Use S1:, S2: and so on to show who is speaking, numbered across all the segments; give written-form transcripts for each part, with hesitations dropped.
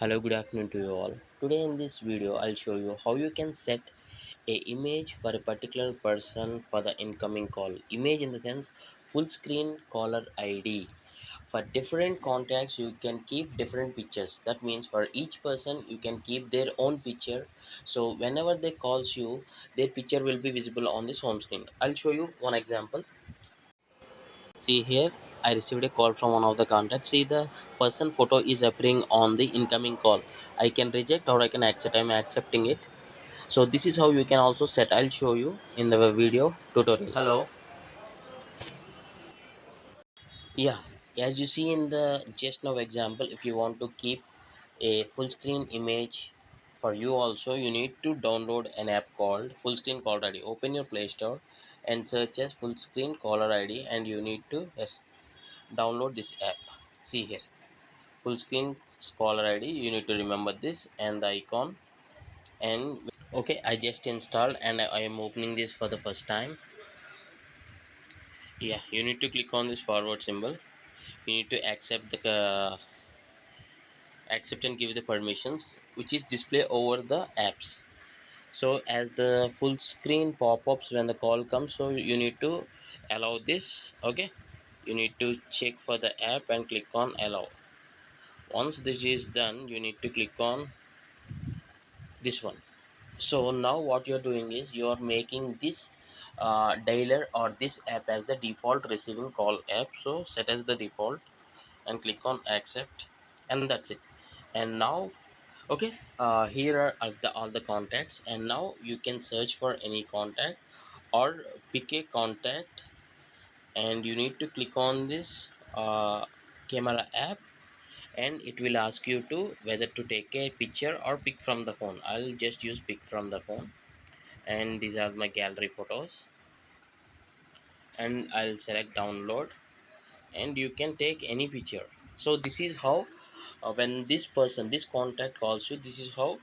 S1: Hello, good afternoon to you all. Today in this video, I'll show you how you can set a image for a particular person for the incoming call. Image in the sense full screen caller ID. For different contacts, you can keep different pictures. That means for each person, you can keep their own picture. So whenever they calls you, their picture will be visible on this home screen. I'll show you one example. See here, I received a call from one of the contacts. See, the person photo is appearing on the incoming call. I can reject or I can accept. I'm accepting it. So this is how you can also set. I'll show you in the video tutorial. Hello. Yeah, as you see in the just now example, if you want to keep a full screen image for you also, you need to download an app called full screen caller ID. Open your Play Store and search as full screen caller ID, and you need to download this app. See here, full screen caller ID. You need to remember this and the icon. And okay, I just installed and I am opening this for the first time. Yeah, you need to click on this forward symbol. You need to accept and give the permissions which is display over the apps. So as the full screen pop-ups when the call comes, so you need to allow this. Okay, you need to check for the app and click on allow. Once this is done, you need to click on this one. So now what you're doing is you're making this dialer or this app as the default receiving call app. So set as the default and click on accept, and that's it. And now okay, here are all the contacts, and now you can search for any contact or pick a contact, and you need to click on this camera app, and it will ask you to whether to take a picture or pick from the phone. I'll just use pick from the phone, and these are my gallery photos, and I'll select download, and you can take any picture. So this is how when this contact calls you, this is how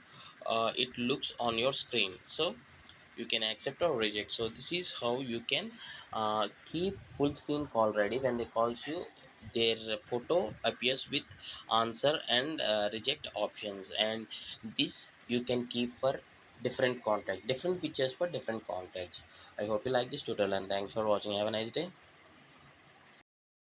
S1: it looks on your screen. So you can accept or reject. So this is how you can keep full screen call ready. When they calls you, their photo appears with answer and reject options, and this you can keep for different contacts, different pictures for different contacts. I hope you like this tutorial, and thanks for watching. Have a nice day.